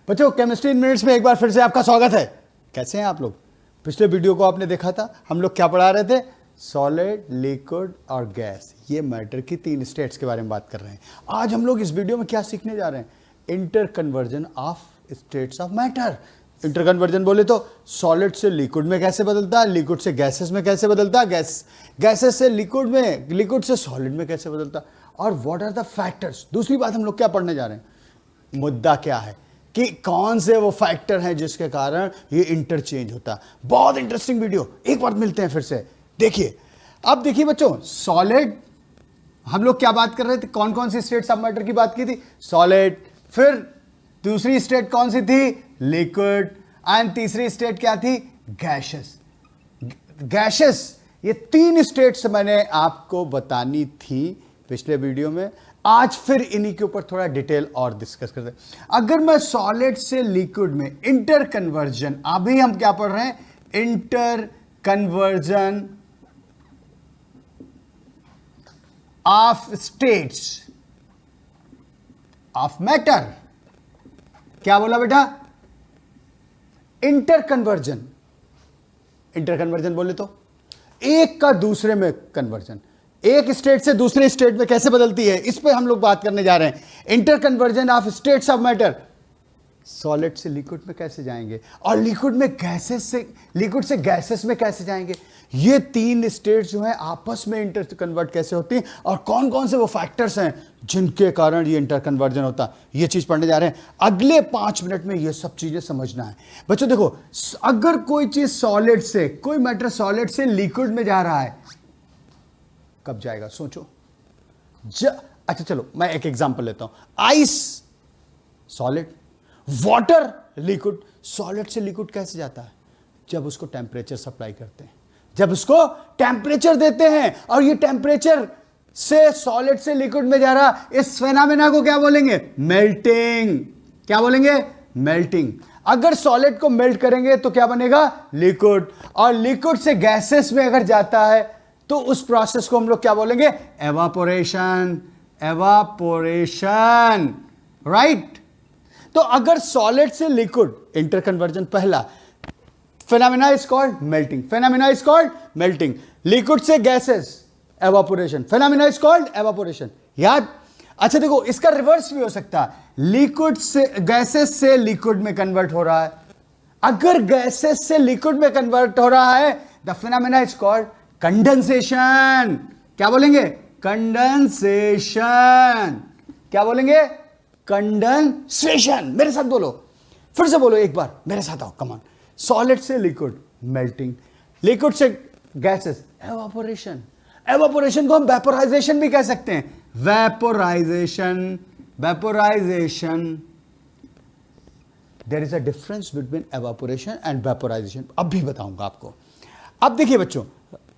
बच्चों chemistry in minutes में एक बार फिर से आपका स्वागत है। कैसे हैं आप लोग? पिछले वीडियो को आपने देखा था, हम लोग क्या पढ़ा रहे थे? सॉलिड, लिक्विड और गैस, ये मैटर की 3 स्टेट्स के बारे में बात कर रहे हैं। आज हम लोग इस वीडियो में क्या सीखने जा रहे हैं? Inter conversion of states of matter. Inter conversion बोले तो सॉलिड से लिक्विड में कैसे बदलता है, लिक्विड से गैसेस में कैसे बदलता है, गैसेस से लिक्विड में, लिक्विड से सॉलिड में कैसे बदलता है, और व्हाट आर द फैक्टर्स। दूसरी बात हम लोग क्या पढ़ने जा रहे हैं? मुद्दा क्या है कि कौन से वो फैक्टर हैं जिसके कारण ये इंटरचेंज होता है। बहुत इंटरेस्टिंग वीडियो, एक बार मिलते हैं फिर से। देखिए, अब देखिए बच्चों, सॉलिड हम लोग क्या बात कर रहे थे? कौन कौन सी स्टेट्स ऑफ मैटर की बात की थी? सॉलिड, फिर दूसरी स्टेट कौन सी थी? लिक्विड, एंड तीसरी स्टेट क्या थी? गैसेस। गैसेस, ये 3 स्टेट्स मैंने आपको बतानी थी पिछले वीडियो में। आज फिर इन्हीं के ऊपर थोड़ा डिटेल और डिस्कस करते हैं। अगर मैं सॉलिड से लिक्विड में इंटर कन्वर्जन, अभी हम क्या पढ़ रहे हैं? Inter conversion of states of matter. क्या बोला बेटा? Inter conversion. इंटर कन्वर्जन बोले तो एक का दूसरे में कन्वर्जन, एक स्टेट से दूसरे स्टेट में कैसे बदलती है, इस पे हम लोग बात करने जा रहे हैं। Inter conversion of states of matter. Solid से लिक्विड में कैसे जाएंगे, और लिक्विड में गैसेस से, लिक्विड से गैसेस में कैसे जाएंगे। ये 3 स्टेट्स जो हैं आपस में इंटर कन्वर्ट कैसे होती हैं, और कौन कौन से वो फैक्टर्स हैं जिनके कारण ये इंटर कन्वर्जन होता है, ये चीज पढ़ने जा रहे हैं। अगले 5 मिनट में ये सब चीजें समझना है। बच्चों देखो, अगर कोई चीज सॉलिड से, कोई मैटर सॉलिड से लिक्विड में जा रहा है, कब जाएगा? सोचो। अच्छा चलो मैं एक एग्जांपल लेता हूं। Ice solid, water liquid. Solid से लिक्विड कैसे जाता है? जब उसको टेम्परेचर सप्लाई करते हैं, जब उसको टेम्परेचर देते हैं, और ये टेम्परेचर से सॉलिड से लिक्विड में जा रहा, इस फेनामेना को क्या बोलेंगे? मेल्टिंग। क्या बोलेंगे? मेल्टिंग। अगर सॉलिड को मेल्ट करेंगे तो क्या बनेगा? लिक्विड। और लिक्विड से गैसेस में अगर जाता है तो उस प्रोसेस को हम लोग क्या बोलेंगे? एवापोरेशन। Evaporation, right. तो अगर सॉलिड से लिक्विड इंटर कन्वर्जन पहला, phenomena is called melting. Phenomena is called melting. Liquid से gases, evaporation. Phenomena is called evaporation. याद? अच्छा देखो, इसका रिवर्स भी हो सकता है। लिक्विड से, गैसेस से लिक्विड में कन्वर्ट हो रहा है। अगर गैसेस से लिक्विड में कन्वर्ट हो रहा है, the phenomena is called condensation. क्या बोलेंगे? कंडेंसेशन। क्या बोलेंगे? कंडेंसेशन। मेरे साथ बोलो, फिर से बोलो एक बार, मेरे साथ आओ, कम ऑन। सॉलिड से लिक्विड मेल्टिंग, लिक्विड से गैसेस एवापोरेशन। एवापोरेशन को हम वेपोराइजेशन भी कह सकते हैं। Vaporisation, vaporisation. There is a difference between evaporation and vaporisation. अब भी बताऊंगा आपको। अब देखिए बच्चों,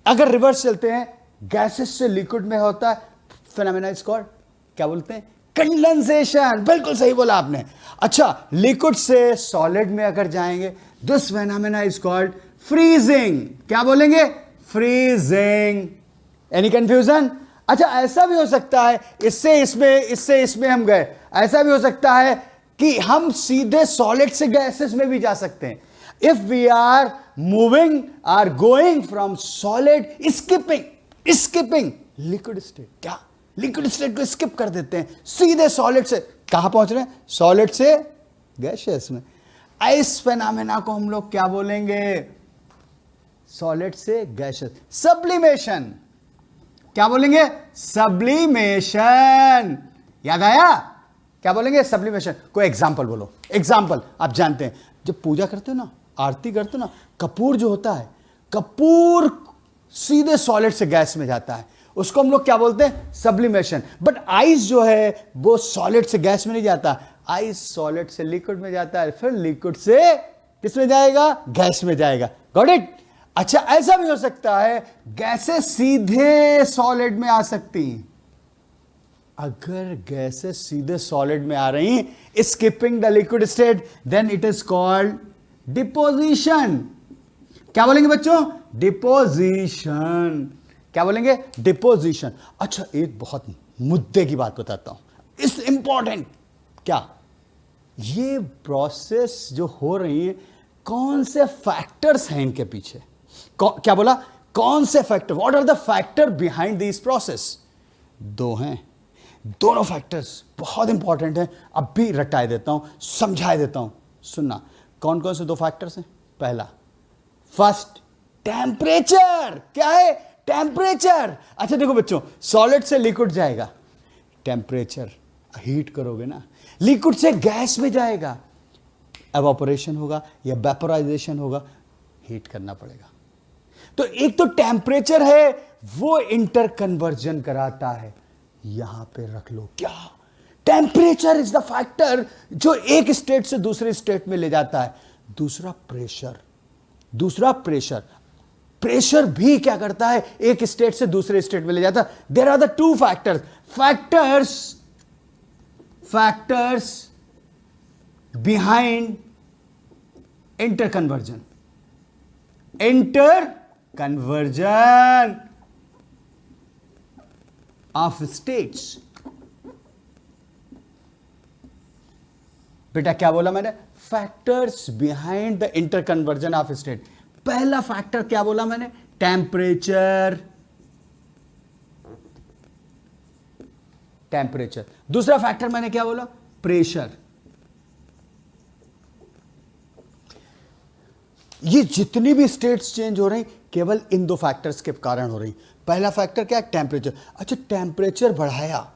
अगर रिवर्स चलते हैं, गैसेस से लिक्विड में होता है, फेनोमेना इज कॉल्ड, क्या बोलते हैं? कंडेंसेशन। बिल्कुल सही बोला आपने। अच्छा, लिक्विड से सॉलिड में अगर जाएंगे, this phenomena is called freezing. क्या बोलेंगे? फ्रीजिंग। Any confusion? अच्छा, ऐसा भी हो सकता है, इससे इसमें हम गए। ऐसा भी हो सकता है कि हम सीधे सॉलिड से गैसेस में भी जा सकते हैं। If we are moving, or going from solid, skipping liquid state. क्या? लिक्विड स्टेट को स्किप कर देते हैं, सीधे सॉलिड से कहां पहुंच रहे हैं? सॉलिड से गैसेस में। इस फेनोमेना को हम लोग क्या बोलेंगे? सॉलिड से गैसेस, सब्लिमेशन। क्या बोलेंगे? सब्लिमेशन। याद आया? क्या बोलेंगे? सब्लिमेशन। कोई एग्जांपल बोलो। एग्जांपल आप जानते हैं, जब पूजा करते हो ना, आरती करते हो ना, कपूर जो होता है, कपूर सीधे सॉलिड से गैस में जाता है, उसको हम लोग क्या बोलते हैं? सब्लिमेशन। बट आइस जो है वो सॉलिड से गैस में नहीं जाता, आइस सॉलिड से लिक्विड में जाता है, फिर लिक्विड से किस में जाएगा? गैस में जाएगा। Got it? अच्छा, ऐसा भी हो सकता है गैसेस सीधे सॉलिड में आ सकती हैं। अगर गैसेस सीधे सॉलिड में आ रही, skipping the liquid state, then it is called deposition. क्या बोलेंगे बच्चों? डिपोजिशन। क्या बोलेंगे? डिपोजिशन। अच्छा, एक बहुत मुद्दे की बात बताता हूं, इस इंपॉर्टेंट। क्या? ये प्रोसेस जो हो रही है, कौन से फैक्टर्स हैं इनके पीछे? क्या बोला? कौन से factor? What are the factor behind this process? दो हैं, दोनों फैक्टर्स बहुत इंपॉर्टेंट हैं। अब भी रटाए देता हूं, समझाए देता हूं, सुनना। कौन कौन से दो फैक्टर्स हैं? पहला, फर्स्ट, टेम्परेचर। क्या है? टेम्परेचर। अच्छा देखो बच्चों, सॉलिड से लिक्विड जाएगा, टेम्परेचर, हीट करोगे ना, लिक्विड से गैस में जाएगा, एवापोरेशन होगा या वेपोराइजेशन होगा, हीट करना पड़ेगा। तो एक तो टेम्परेचर है, वो इंटर कन्वर्जन कराता है। यहां पे रख लो, क्या? टेम्परेचर इज द फैक्टर जो एक स्टेट से दूसरे स्टेट में ले जाता है। दूसरा प्रेशर, प्रेशर भी क्या करता है? एक स्टेट से दूसरे स्टेट में ले जाता है। There are the two factors behind inter conversion of states. बेटा क्या बोला मैंने? Factors behind the inter conversion of state. पहला फैक्टर क्या बोला मैंने? टेम्परेचर। दूसरा फैक्टर मैंने क्या बोला? प्रेशर। ये जितनी भी स्टेट्स चेंज हो रही केवल इन दो फैक्टर्स के कारण हो रही। पहला फैक्टर क्या है? टेम्परेचर। अच्छा, टेम्परेचर बढ़ाया,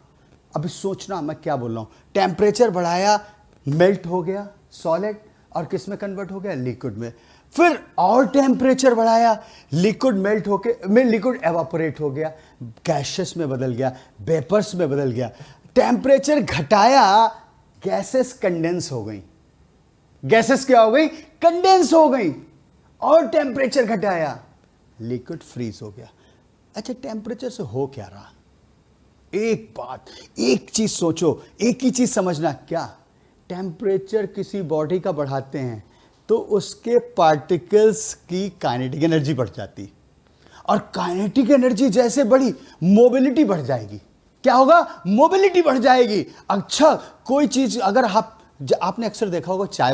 अभी सोचना मैं क्या बोल रहा हूं। टेम्परेचर बढ़ाया, मेल्ट हो गया सॉलिड, और किस में कन्वर्ट हो गया? लिक्विड में। फिर और टेम्परेचर बढ़ाया, लिक्विड मेल्ट होके लिक्विड एवापोरेट हो गया, गैसेस में बदल गया, वेपर्स में बदल गया। टेम्परेचर घटाया, गैसेस कंडेंस हो गई। गैसेस क्या हो गई? कंडेंस हो गई। और टेम्परेचर घटाया, लिक्विड फ्रीज हो गया। अच्छा, टेम्परेचर से हो क्या रहा? एक बात, एक चीज सोचो, एक ही चीज समझना। क्या? टेम्परेचर किसी बॉडी का बढ़ाते हैं तो उसके पार्टिकल्स की काइनेटिक एनर्जी बढ़ जाती, और काइनेटिक एनर्जी जैसे बढ़ी, मोबिलिटी बढ़ जाएगी। क्या होगा? मोबिलिटी बढ़ जाएगी। अच्छा, कोई चीज अगर आपने अक्सर देखा होगा, चाय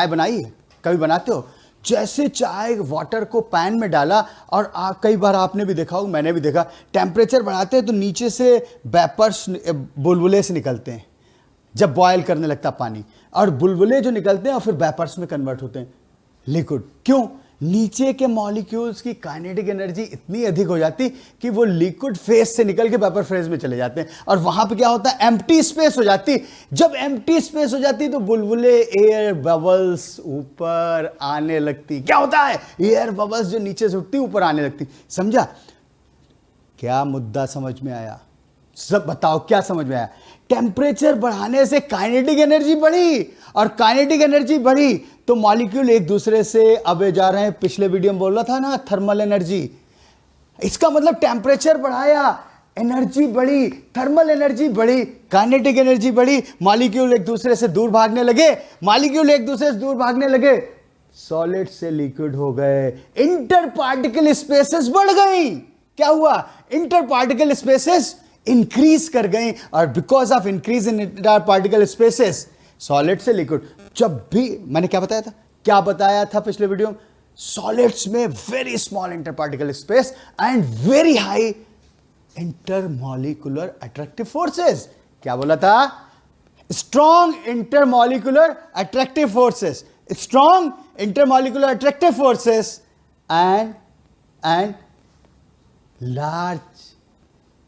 बनाई है, कभी बनाते हो? जैसे चाय वाटर को पैन में डाला, और कई बार आपने भी देखा होगा, मैंने भी देखा, टेम्परेचर बढ़ाते हैं तो नीचे से वेपर्स, बुलबुले से निकलते हैं जब बॉयल करने लगता पानी, और बुलबुले जो निकलते हैं और फिर वेपर्स में कन्वर्ट होते हैं लिक्विड। क्यों? नीचे के मॉलिक्यूल्स की काइनेटिक एनर्जी इतनी अधिक हो जाती कि वो लिक्विड फेज से निकल के वेपर फेज में चले जाते हैं, और वहां पे क्या होता है? एम्प्टी स्पेस हो जाती। जब एम्प्टी स्पेस हो जाती तो बुलबुले, एयर बबल्स ऊपर आने लगती। क्या होता है? एयर बबल्स जो नीचे से उठती ऊपर आने लगती। समझा? क्या मुद्दा समझ में आया? सब बताओ, क्या समझ में आया? टेम्परेचर बढ़ाने से काइनेटिक एनर्जी बढ़ी, और काइनेटिक एनर्जी बढ़ी तो मॉलिक्यूल एक दूसरे से अबे जा रहे हैं। पिछले वीडियो में बोल रहा था ना, थर्मल एनर्जी। इसका मतलब टेम्परेचर बढ़ाया, एनर्जी बढ़ी, थर्मल एनर्जी बढ़ी, काइनेटिक एनर्जी बढ़ी, मॉलिक्यूल एक दूसरे से दूर भागने लगे, सॉलिड से लिक्विड हो गए, इंटर पार्टिकल स्पेसेस बढ़ गई। क्या हुआ? इंटर पार्टिकल स्पेसेस इंक्रीज कर गई, और because of increase in inter particle spaces, solid से लिक्विड। जब भी मैंने क्या बताया था पिछले वीडियो में? सॉलिड्स में very small inter particle space and very high intermolecular attractive forces. क्या बोला था? Strong intermolecular attractive forces, and large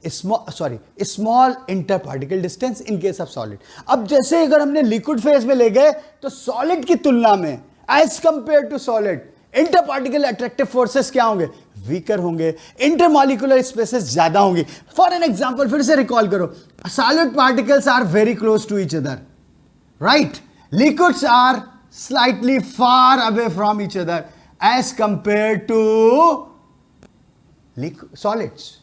small inter particle distance in case of solid. अब जैसे अगर हमने लिक्विड फेज में ले गए तो सॉलिड की तुलना में, as compare to solid, inter particle attractive forces क्या होंगे? वीकर होंगे, इंटरमॉलिक्यूलर स्पेसेस ज्यादा होंगी। फॉर एन एग्जांपल, फिर से रिकॉल करो, solid particles are very close to each other, right? Liquids are slightly far away from each other as compare to solids.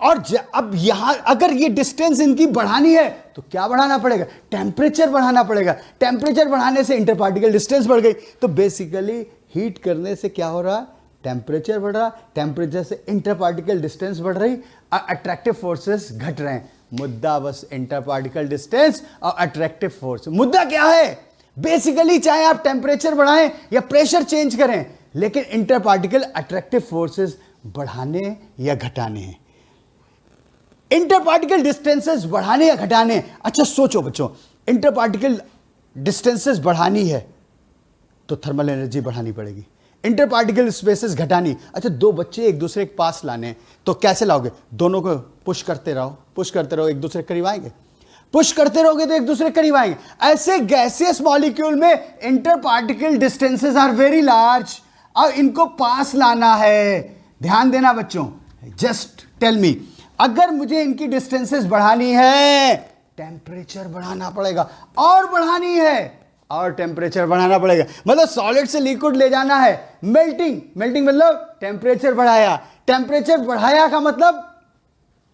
और अब यहां अगर ये डिस्टेंस इनकी बढ़ानी है तो क्या बढ़ाना पड़ेगा? टेम्परेचर बढ़ाना पड़ेगा। टेम्परेचर बढ़ाने से इंटर पार्टिकल डिस्टेंस बढ़ गई, तो बेसिकली हीट करने से क्या हो रहा? टेम्परेचर बढ़ रहा, टेम्परेचर से इंटर पार्टिकल डिस्टेंस बढ़ रही, अट्रैक्टिव फोर्सेस घट रहे हैं। मुद्दा बस इंटर पार्टिकल डिस्टेंस और अट्रैक्टिव फोर्स। मुद्दा क्या है? बेसिकली चाहे आप टेम्परेचर बढ़ाएं या प्रेशर चेंज करें, लेकिन इंटर पार्टिकल अट्रैक्टिव फोर्सेस बढ़ाने या घटाने हैं, इंटर पार्टिकल डिस्टेंसेस बढ़ाने या घटाने। अच्छा सोचो बच्चों, इंटर पार्टिकल डिस्टेंसेस बढ़ानी है तो थर्मल एनर्जी बढ़ानी पड़ेगी, इंटर पार्टिकल स्पेसेस घटानी। अच्छा, दो बच्चे एक दूसरे के पास लाने हैं तो कैसे लाओगे? दोनों को पुश करते रहो, एक दूसरे के करीब आएंगे, पुश करते रहोगे तो एक दूसरे के करीब आएंगे। ऐसे गैसियस मॉलिक्यूल में inter particle distances are very large और इनको पास लाना है। ध्यान देना बच्चों, जस्ट टेल मी, अगर मुझे इनकी डिस्टेंसेस बढ़ानी है, टेम्परेचर बढ़ाना पड़ेगा, और बढ़ानी है और टेम्परेचर बढ़ाना पड़ेगा। मतलब सॉलिड से लिक्विड ले जाना है, मेल्टिंग मतलब टेम्परेचर बढ़ाया, टेम्परेचर बढ़ाया का मतलब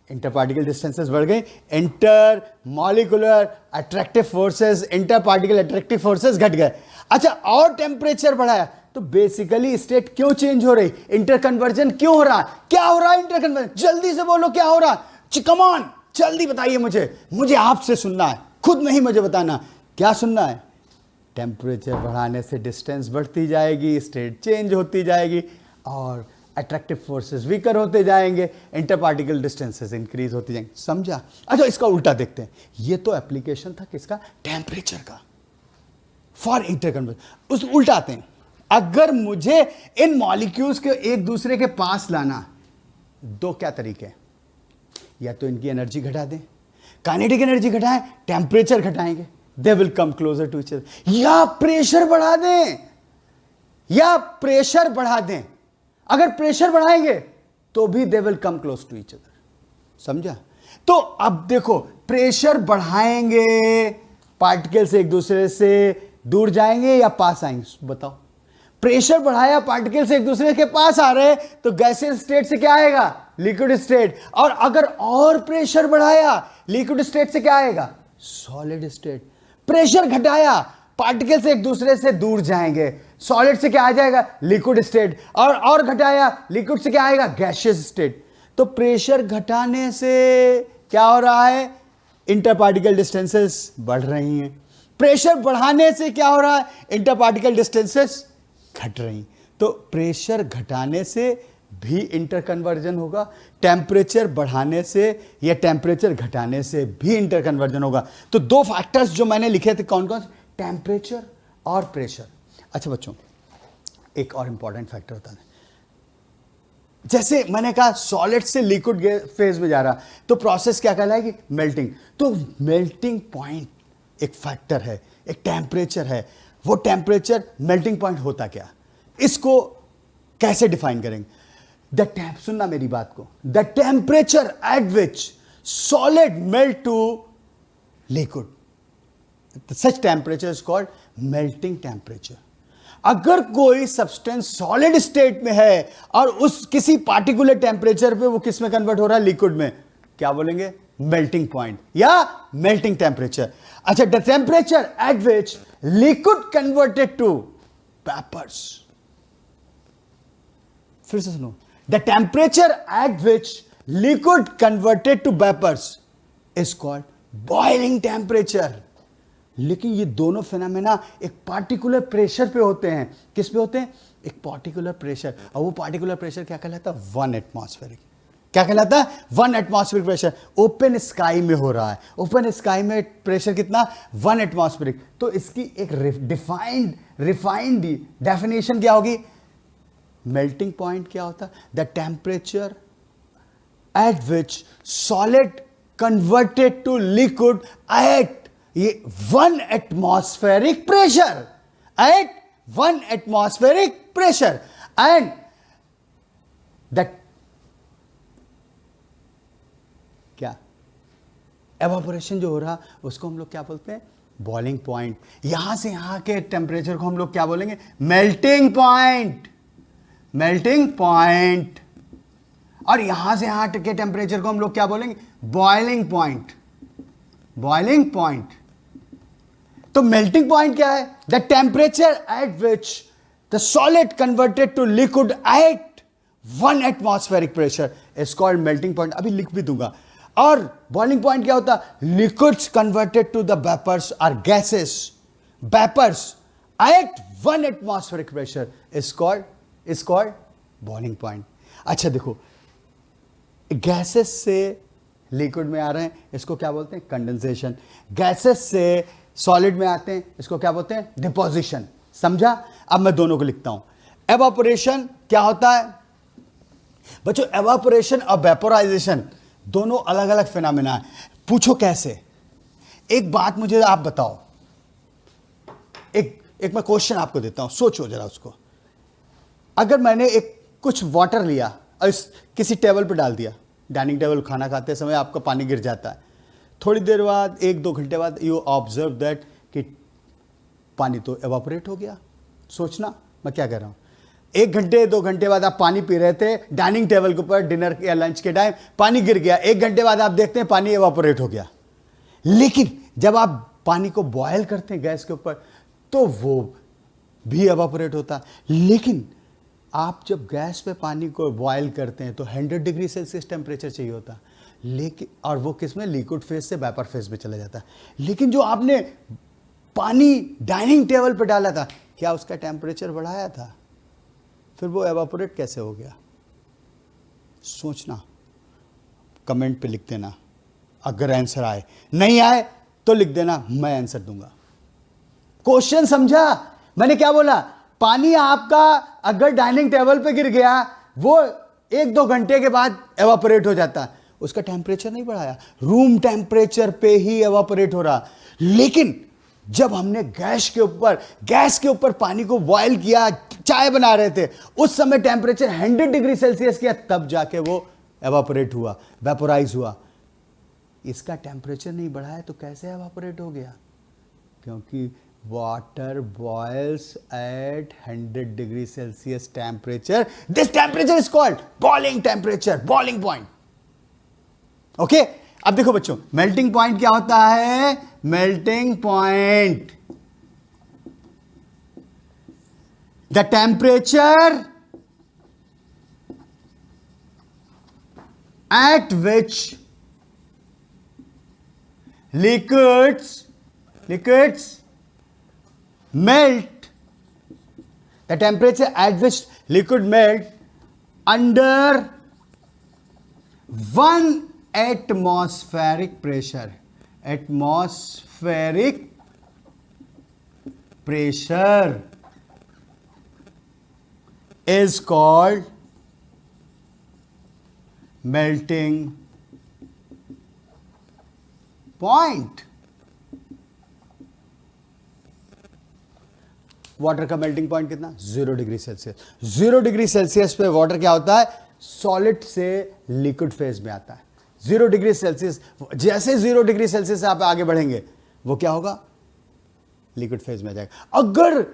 इंटर पार्टिकल डिस्टेंसेस बढ़ गई, inter molecular attractive forces, inter particle attractive forces घट गए। अच्छा, और टेम्परेचर बढ़ाया तो बेसिकली स्टेट क्यों चेंज हो रही? इंटर कन्वर्जन क्यों हो रहा? क्या हो रहा है इंटर कन्वर्जन? जल्दी से बोलो क्या हो रहा? कम ऑन, जल्दी बताइए मुझे आपसे सुनना है, खुद नहीं मुझे बताना। क्या सुनना है? टेम्परेचर बढ़ाने से डिस्टेंस बढ़ती जाएगी, स्टेट चेंज होती जाएगी और अट्रैक्टिव फोर्सेस वीकर होते जाएंगे, इंटर पार्टिकल डिस्टेंसेस इंक्रीज होती जाएंगे। समझा? अच्छा, इसका उल्टा देखते हैं। ये तो एप्लीकेशन था किसका? टेम्परेचर का, फॉर इंटर कन्वर्जन। उस उल्टा आते हैं, अगर मुझे इन मॉलिक्यूल्स के एक दूसरे के पास लाना, दो क्या तरीके हैं? या तो इनकी एनर्जी घटा दें, काइनेटिक एनर्जी घटाएं, टेम्परेचर घटाएंगे, they will come closer to each other, या प्रेशर बढ़ा दें, अगर प्रेशर बढ़ाएंगे तो भी they will come close to each other. समझा? तो अब देखो, प्रेशर बढ़ाएंगे, पार्टिकल्स एक दूसरे से दूर जाएंगे या पास आएंगे? बताओ। प्रेशर बढ़ाया, पार्टिकल्स एक दूसरे के पास आ रहे हैं तो गैसियस स्टेट से क्या आएगा? Liquid state. और अगर और प्रेशर बढ़ाया, लिक्विड स्टेट से क्या आएगा? Solid state. प्रेशर घटाया, पार्टिकल्स एक दूसरे से दूर जाएंगे, सॉलिड से क्या आ जाएगा? Liquid state. और घटाया, लिक्विड से क्या आएगा? Gaseous state. तो प्रेशर घटाने से क्या हो रहा है? इंटर पार्टिकल डिस्टेंसेस बढ़ रही हैं। प्रेशर बढ़ाने से क्या हो रहा है? इंटर पार्टिकल डिस्टेंसेस घट रही। तो प्रेशर घटाने से भी इंटर कन्वर्जन होगा, टेम्परेचर बढ़ाने से या टेम्परेचर घटाने से भी इंटर कन्वर्जन होगा। तो दो फैक्टर्स जो मैंने लिखे थे, कौन कौन? टेम्परेचर और प्रेशर। अच्छा बच्चों, एक और इंपॉर्टेंट फैक्टर होता है, जैसे मैंने कहा सॉलिड से लिक्विड फेज में जा रहा, तो प्रोसेस क्या कहलाएगी? मेल्टिंग। तो मेल्टिंग पॉइंट एक फैक्टर है, एक टेम्परेचर है। वो टेम्परेचर मेल्टिंग पॉइंट होता क्या? इसको कैसे डिफाइन करेंगे? सुनना मेरी बात को, the temperature at which solid melt to liquid, such temperature is called melting temperature. अगर कोई सब्सटेंस सॉलिड स्टेट में है और उस किसी पार्टिकुलर टेम्परेचर पे वो किस में कन्वर्ट हो रहा है? लिक्विड में, क्या बोलेंगे? मेल्टिंग पॉइंट या मेल्टिंग टेम्परेचर। अच्छा, the temperature at which liquid converted to vapours, फिर से सुनो, the temperature at which liquid converted to vapours is called boiling temperature. लेकिन ये दोनों फिनोमेना एक पार्टिकुलर प्रेशर पे होते हैं। किस पे होते हैं? एक पार्टिकुलर प्रेशर। और वो पार्टिकुलर प्रेशर क्या कहलाता है? 1 एटमॉस्फेरिक। क्या कहलाता है? 1 एटमॉस्फेरिक प्रेशर। ओपन स्काई में हो रहा है, ओपन स्काई में प्रेशर कितना? 1 एटमॉस्फेरिक। तो इसकी एक रिफाइंड डेफिनेशन क्या होगी? मेल्टिंग पॉइंट क्या होता है? The temperature at which solid converted to liquid at ये 1 atmospheric pressure, at 1 atmospheric pressure. And that क्या एवापोरेशन जो हो रहा उसको हम लोग क्या बोलते हैं? Boiling point. यहां से यहां के टेम्परेचर को हम लोग क्या बोलेंगे? Melting point, melting point. और यहां से यहां के टेम्परेचर को हम लोग क्या बोलेंगे? Boiling point, boiling point. तो मेल्टिंग पॉइंट क्या है? The temperature at which the solid converted to liquid at 1 atmospheric pressure is called melting point. अभी लिख भी दूंगा। और बॉइलिंग पॉइंट क्या होता है? Liquids converted to the vapours और gases, vapours at 1 atmospheric pressure is called boiling point. अच्छा देखो, गैसेस से लिक्विड में आ रहे हैं, इसको क्या बोलते हैं? कंडेंसेशन। गैसेस से सॉलिड में आते हैं, इसको क्या बोलते हैं? डिपोजिशन। समझा? अब मैं दोनों को लिखता हूं। एवापोरेशन क्या होता है बच्चों? एवापोरेशन और वेपोराइजेशन दोनों अलग अलग फिनोमेना है। पूछो कैसे? एक बात मुझे आप बताओ, एक मैं क्वेश्चन आपको देता हूं, सोचो जरा उसको। अगर मैंने एक कुछ वाटर लिया और किसी टेबल पे डाल दिया, डाइनिंग टेबल, खाना खाते समय आपका पानी गिर जाता है, थोड़ी देर बाद, 1-2 घंटे बाद यू ऑब्जर्व दैट कि पानी तो एवापोरेट हो गया। सोचना मैं क्या कह रहा हूं। 1 घंटे 2 घंटे बाद आप पानी पी रहे थे डाइनिंग टेबल के ऊपर, डिनर या लंच के टाइम, पानी गिर गया। 1 घंटे बाद आप देखते हैं पानी एवापोरेट हो गया। लेकिन जब आप पानी को बॉयल करते हैं गैस के ऊपर तो वो भी एवापोरेट होता है। लेकिन आप जब गैस पे पानी को बॉयल करते हैं तो 100 डिग्री सेल्सियस टेम्परेचर चाहिए होता है, लेकिन और वो किस में? लिक्विड फेज से वेपर फेज में चला जाता है। लेकिन जो आपने पानी डाइनिंग टेबल पे डाला था, क्या उसका टेम्परेचर बढ़ाया था? फिर वो एवापोरेट कैसे हो गया? सोचना, कमेंट पे लिख देना। अगर आंसर आए, नहीं आए तो लिख देना, मैं आंसर दूंगा। क्वेश्चन समझा? मैंने क्या बोला? पानी आपका अगर डाइनिंग टेबल पे गिर गया, वो 1-2 घंटे के बाद एवापोरेट हो जाता है, उसका टेम्परेचर नहीं बढ़ाया, रूम टेम्परेचर पे ही एवापोरेट हो रहा। लेकिन जब हमने गैस के ऊपर पानी को बॉयल किया, चाय बना रहे थे, उस समय टेम्परेचर 100 डिग्री सेल्सियस किया, तब जाके वो एवापोरेट हुआ, वेपोराइज हुआ। इसका टेम्परेचर नहीं बढ़ाया तो कैसे एवापोरेट हो गया? क्योंकि water boils at 100 degree Celsius temperature. This temperature is called boiling temperature, boiling point. Okay? अब देखो बच्चों, melting point क्या होता है? Melting point, the temperature at which liquids melt, the temperature at which liquid melt under 1 atmospheric pressure. Atmospheric pressure is called melting point. Water का melting point कितना? 0 degree Celsius. 0 degree Celsius पे water क्या होता है? Solid से liquid phase में आता है। 0 डिग्री सेल्सियस, जैसे 0 डिग्री सेल्सियस से आप आगे बढ़ेंगे, वो क्या होगा? लिक्विड फेज में आ जाएगा। अगर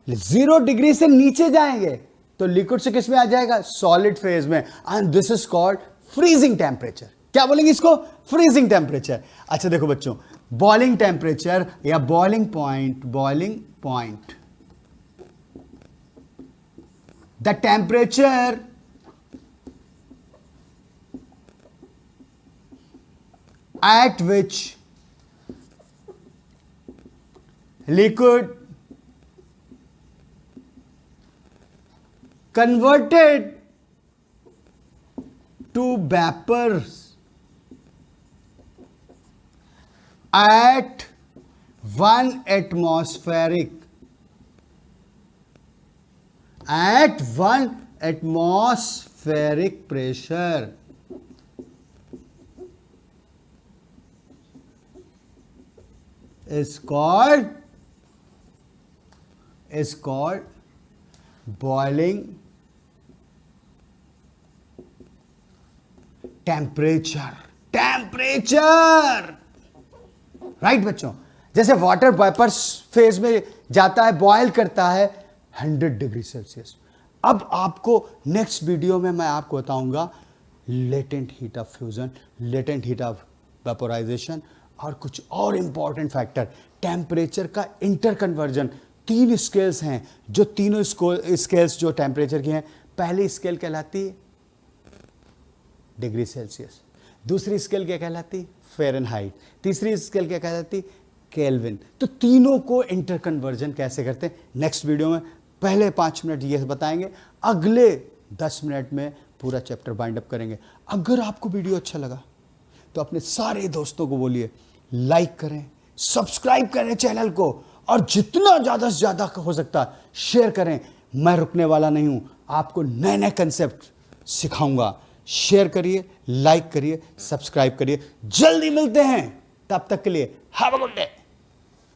0 डिग्री से नीचे जाएंगे तो लिक्विड से किस में आ जाएगा? सॉलिड फेज में। And this is called freezing temperature. क्या बोलेंगे इसको? Freezing temperature. अच्छा देखो बच्चों, बॉइलिंग टेम्परेचर या boiling point, the temperature at which liquid converted to vapors at 1 atmospheric pressure is called boiling temperature. Right बच्चों? जैसे वाटर वेपर फेज में जाता है, बॉयल करता है 100 डिग्री सेल्सियस। अब आपको नेक्स्ट वीडियो में मैं आपको बताऊंगा latent heat of fusion, latent heat of vaporisation और कुछ और इंपॉर्टेंट फैक्टर, टेम्परेचर का इंटर कन्वर्जन। 3 स्केल्स हैं, जो तीनों स्केल्स जो टेम्परेचर की हैं, पहली स्केल कहलाती है डिग्री सेल्सियस, दूसरी स्केल क्या कहलाती? फ़ारेनहाइट। तीसरी स्केल क्या कहलाती? केल्विन। तो तीनों को इंटर कन्वर्जन कैसे करते हैं नेक्स्ट वीडियो में पहले 5 मिनट ये बताएंगे, अगले 10 मिनट में पूरा चैप्टर बाइंड अप करेंगे। अगर आपको वीडियो अच्छा लगा तो अपने सारे दोस्तों को बोलिए लाइक करें, सब्सक्राइब करें चैनल को, और जितना ज़्यादा से ज़्यादा हो सकता है शेयर करें। मैं रुकने वाला नहीं हूं, आपको नए नए कंसेप्ट सिखाऊंगा। शेयर करिए, लाइक करिए, सब्सक्राइब करिए। जल्दी मिलते हैं, तब तक के लिए हैव अ गुड डे।